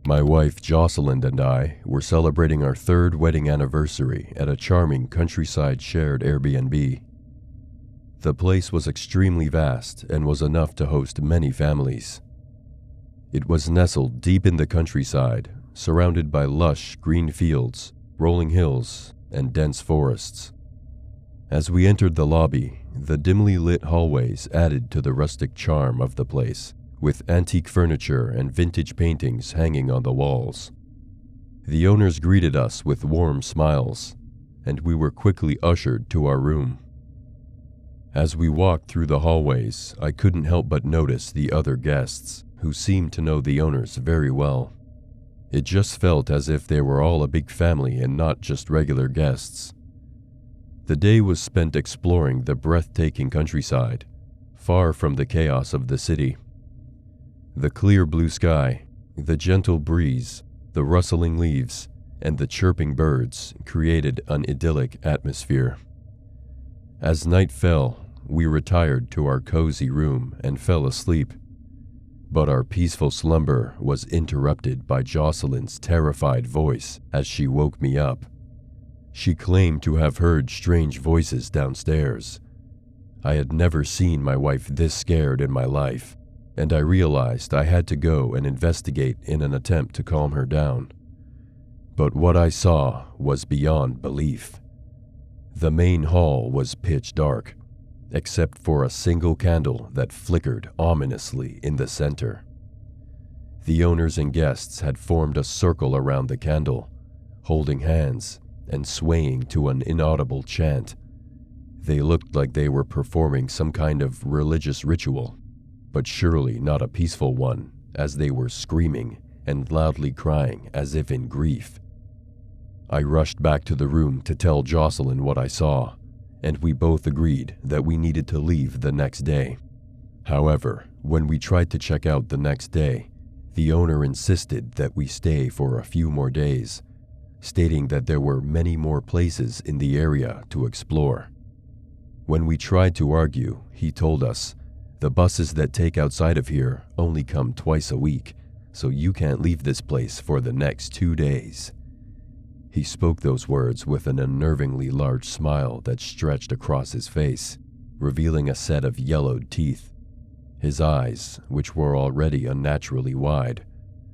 My wife Jocelyn and I were celebrating our third wedding anniversary at a charming countryside shared Airbnb. The place was extremely vast and was enough to host many families. It was nestled deep in the countryside, surrounded by lush green fields, rolling hills, and dense forests. As we entered the lobby, the dimly lit hallways added to the rustic charm of the place, with antique furniture and vintage paintings hanging on the walls. The owners greeted us with warm smiles, and we were quickly ushered to our room. As we walked through the hallways, I couldn't help but notice the other guests, who seemed to know the owners very well. It just felt as if they were all a big family and not just regular guests. The day was spent exploring the breathtaking countryside, far from the chaos of the city. The clear blue sky, the gentle breeze, the rustling leaves, and the chirping birds created an idyllic atmosphere. As night fell, we retired to our cozy room and fell asleep. But our peaceful slumber was interrupted by Jocelyn's terrified voice as she woke me up. She claimed to have heard strange voices downstairs. I had never seen my wife this scared in my life, and I realized I had to go and investigate in an attempt to calm her down. But what I saw was beyond belief. The main hall was pitch dark, except for a single candle that flickered ominously in the center. The owners and guests had formed a circle around the candle, holding hands and swaying to an inaudible chant. They looked like they were performing some kind of religious ritual, but surely not a peaceful one, as they were screaming and loudly crying as if in grief. I rushed back to the room to tell Jocelyn what I saw, and we both agreed that we needed to leave the next day. However, when we tried to check out the next day, the owner insisted that we stay for a few more days, stating that there were many more places in the area to explore. When we tried to argue, he told us, "The buses that take outside of here only come twice a week, so you can't leave this place for the next 2 days." He spoke those words with an unnervingly large smile that stretched across his face, revealing a set of yellowed teeth. His eyes, which were already unnaturally wide,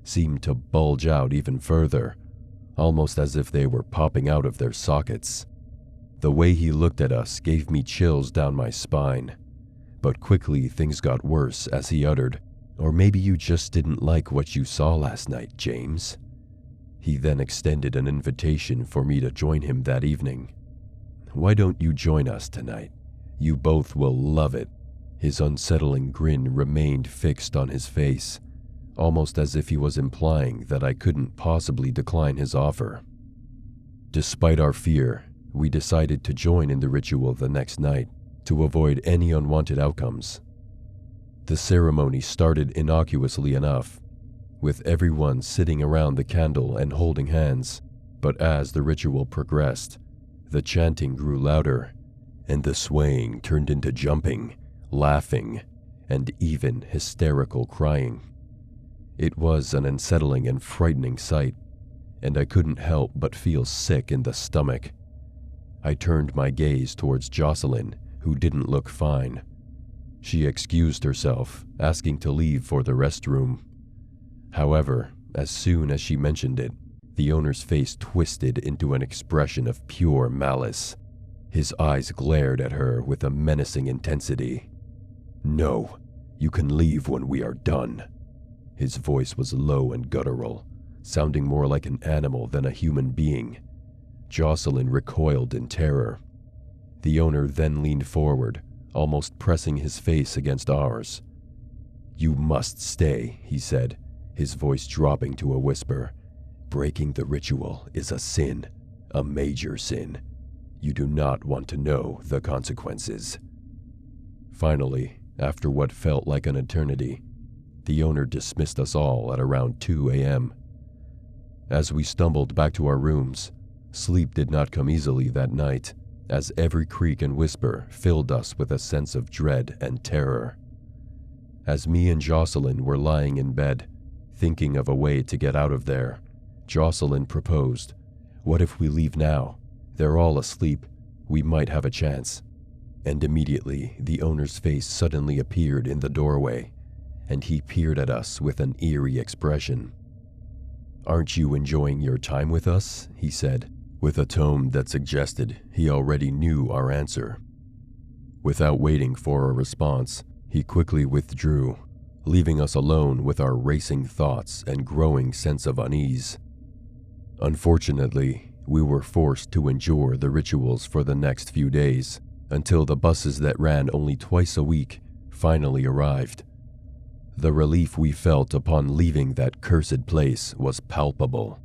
seemed to bulge out even further, almost as if they were popping out of their sockets. The way he looked at us gave me chills down my spine, but quickly things got worse as he uttered, "Or maybe you just didn't like what you saw last night, James." He then extended an invitation for me to join him that evening. "Why don't you join us tonight? You both will love it." His unsettling grin remained fixed on his face, almost as if he was implying that I couldn't possibly decline his offer. Despite our fear, we decided to join in the ritual the next night to avoid any unwanted outcomes. The ceremony started innocuously enough, with everyone sitting around the candle and holding hands, but as the ritual progressed, the chanting grew louder, and the swaying turned into jumping, laughing, and even hysterical crying. It was an unsettling and frightening sight, and I couldn't help but feel sick in the stomach. I turned my gaze towards Jocelyn, who didn't look fine. She excused herself, asking to leave for the restroom. However, as soon as she mentioned it, the owner's face twisted into an expression of pure malice. His eyes glared at her with a menacing intensity. "No, you can leave when we are done." His voice was low and guttural, sounding more like an animal than a human being. Jocelyn recoiled in terror. The owner then leaned forward, almost pressing his face against ours. "You must stay," he said, his voice dropping to a whisper. "Breaking the ritual is a sin, a major sin. You do not want to know the consequences." Finally, after what felt like an eternity, the owner dismissed us all at around 2 a.m. As we stumbled back to our rooms, sleep did not come easily that night, as every creak and whisper filled us with a sense of dread and terror. As me and Jocelyn were lying in bed, Thinking of a way to get out of there, Jocelyn proposed, "What if we leave now? They're all asleep. We might have a chance." And immediately, the owner's face suddenly appeared in the doorway, and he peered at us with an eerie expression. "Aren't you enjoying your time with us?" he said, with a tone that suggested he already knew our answer. Without waiting for a response, he quickly withdrew, leaving us alone with our racing thoughts and growing sense of unease. Unfortunately, we were forced to endure the rituals for the next few days, until the buses that ran only twice a week finally arrived. The relief we felt upon leaving that cursed place was palpable,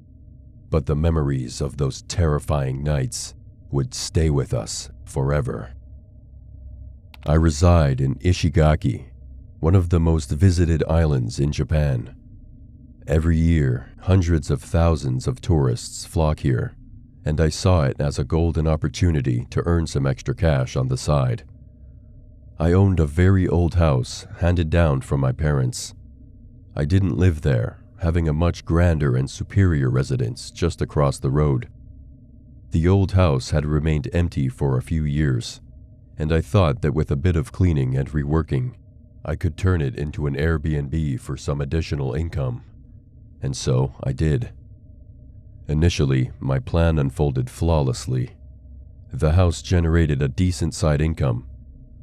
but the memories of those terrifying nights would stay with us forever. I reside in Ishigaki, one of the most visited islands in Japan. Every year, hundreds of thousands of tourists flock here, and I saw it as a golden opportunity to earn some extra cash on the side. I owned a very old house handed down from my parents. I didn't live there, having a much grander and superior residence just across the road. The old house had remained empty for a few years, and I thought that with a bit of cleaning and reworking, I could turn it into an Airbnb for some additional income. And so I did. Initially, my plan unfolded flawlessly. The house generated a decent side income,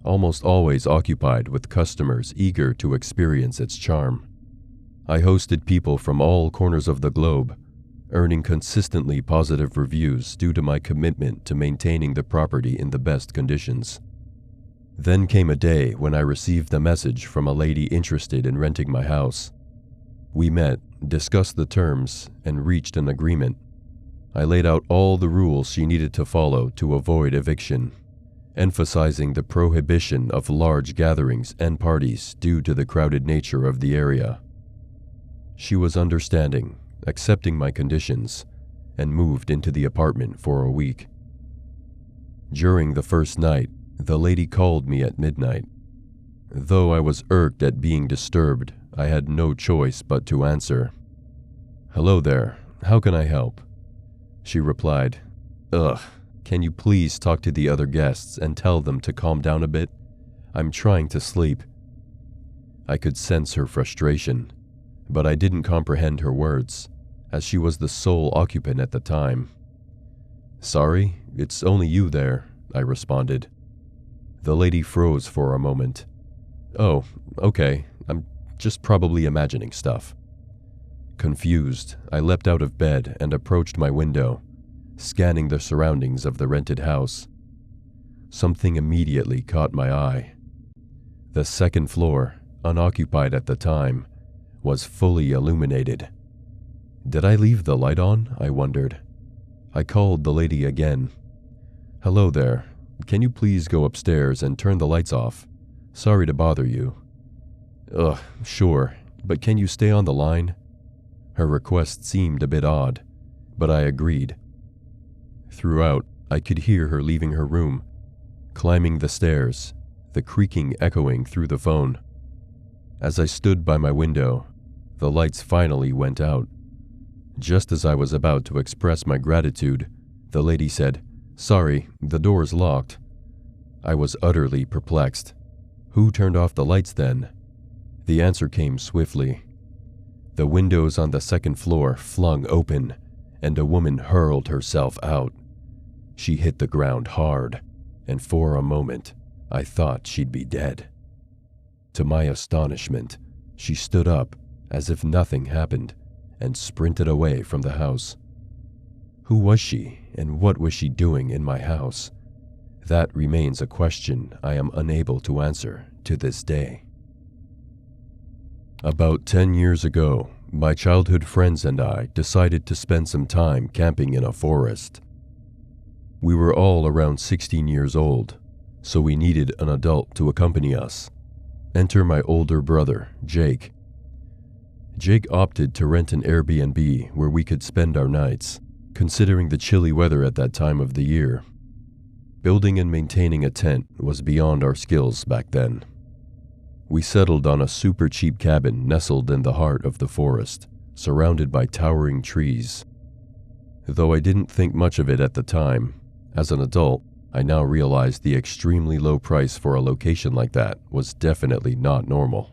almost always occupied with customers eager to experience its charm. I hosted people from all corners of the globe, earning consistently positive reviews due to my commitment to maintaining the property in the best conditions. Then came a day when I received a message from a lady interested in renting my house. We met, discussed the terms, and reached an agreement. I laid out all the rules she needed to follow to avoid eviction, emphasizing the prohibition of large gatherings and parties due to the crowded nature of the area. She was understanding, accepting my conditions, and moved into the apartment for a week. During the first night, the lady called me at midnight. Though I was irked at being disturbed, I had no choice but to answer. "Hello there, how can I help?" She replied, "Ugh, can you please talk to the other guests and tell them to calm down a bit? I'm trying to sleep." I could sense her frustration, but I didn't comprehend her words, as she was the sole occupant at the time. "Sorry, it's only you there," I responded. The lady froze for a moment. "Oh, okay, I'm just probably imagining stuff." Confused, I leapt out of bed and approached my window, scanning the surroundings of the rented house. Something immediately caught my eye. The second floor, unoccupied at the time, was fully illuminated. Did I leave the light on? I wondered. I called the lady again. "Hello there. Can you please go upstairs and turn the lights off? Sorry to bother you." "Ugh, sure, but can you stay on the line?" Her request seemed a bit odd, but I agreed. Throughout, I could hear her leaving her room, climbing the stairs, the creaking echoing through the phone. As I stood by my window, the lights finally went out. Just as I was about to express my gratitude, the lady said, "Sorry, the door's locked." I was utterly perplexed. Who turned off the lights then? The answer came swiftly. The windows on the second floor flung open, and a woman hurled herself out. She hit the ground hard, and for a moment, I thought she'd be dead. To my astonishment, she stood up as if nothing happened and sprinted away from the house. Who was she, and what was she doing in my house? That remains a question I am unable to answer to this day. About 10 years ago, my childhood friends and I decided to spend some time camping in a forest. We were all around 16 years old, so we needed an adult to accompany us. Enter my older brother, Jake. Jake opted to rent an Airbnb where we could spend our nights, considering the chilly weather at that time of the year. Building and maintaining a tent was beyond our skills back then. We settled on a super cheap cabin nestled in the heart of the forest, surrounded by towering trees. Though I didn't think much of it at the time, as an adult, I now realize the extremely low price for a location like that was definitely not normal.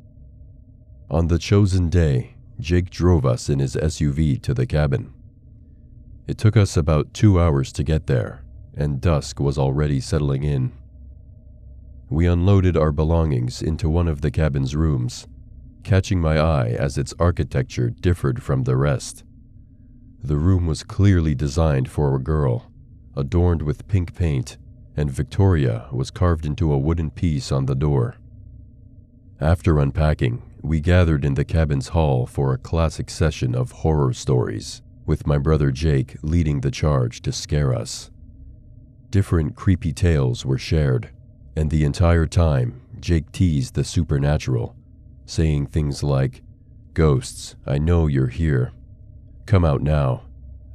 On the chosen day, Jake drove us in his SUV to the cabin. It took us about 2 hours to get there, and dusk was already settling in. We unloaded our belongings into one of the cabin's rooms, catching my eye as its architecture differed from the rest. The room was clearly designed for a girl, adorned with pink paint, and Victoria was carved into a wooden piece on the door. After unpacking, we gathered in the cabin's hall for a classic session of horror stories, with my brother Jake leading the charge to scare us. Different creepy tales were shared, and the entire time, Jake teased the supernatural, saying things like, "Ghosts, I know you're here. Come out now.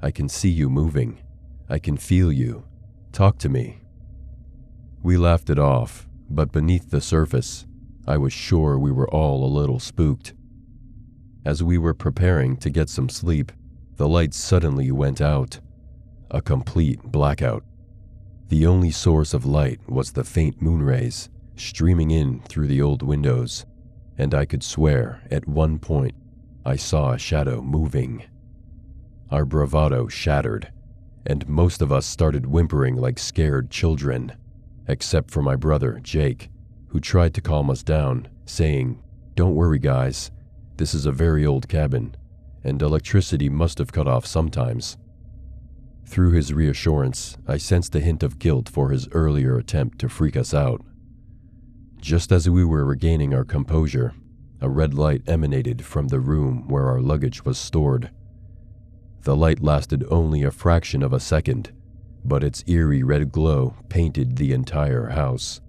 I can see you moving. I can feel you. Talk to me." We laughed it off, but beneath the surface, I was sure we were all a little spooked. As we were preparing to get some sleep, the lights suddenly went out. A complete blackout. The only source of light was the faint moon rays streaming in through the old windows, and I could swear at one point I saw a shadow moving. Our bravado shattered, and most of us started whimpering like scared children, except for my brother Jake, who tried to calm us down, saying, "Don't worry guys, this is a very old cabin, and electricity must have cut off sometimes." Through his reassurance, I sensed a hint of guilt for his earlier attempt to freak us out. Just as we were regaining our composure, a red light emanated from the room where our luggage was stored. The light lasted only a fraction of a second, but its eerie red glow painted the entire house.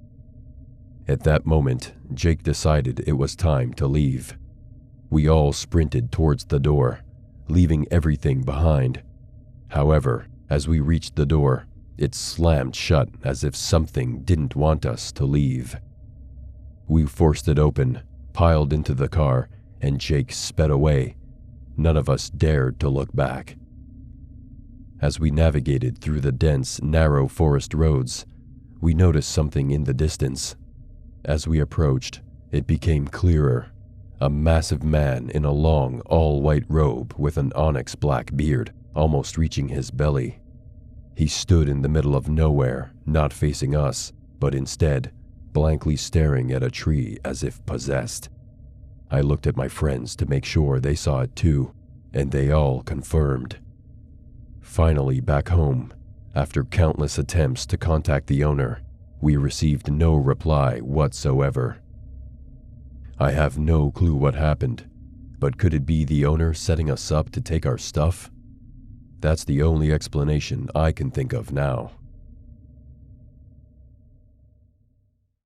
At that moment, Jake decided it was time to leave. We all sprinted towards the door, leaving everything behind. However, as we reached the door, it slammed shut as if something didn't want us to leave. We forced it open, piled into the car, and Jake sped away. None of us dared to look back. As we navigated through the dense, narrow forest roads, we noticed something in the distance. As we approached, it became clearer. A massive man in a long, all-white robe with an onyx black beard, almost reaching his belly. He stood in the middle of nowhere, not facing us, but instead, blankly staring at a tree as if possessed. I looked at my friends to make sure they saw it too, and they all confirmed. Finally, back home, after countless attempts to contact the owner, we received no reply whatsoever. I have no clue what happened, but could it be the owner setting us up to take our stuff? That's the only explanation I can think of now.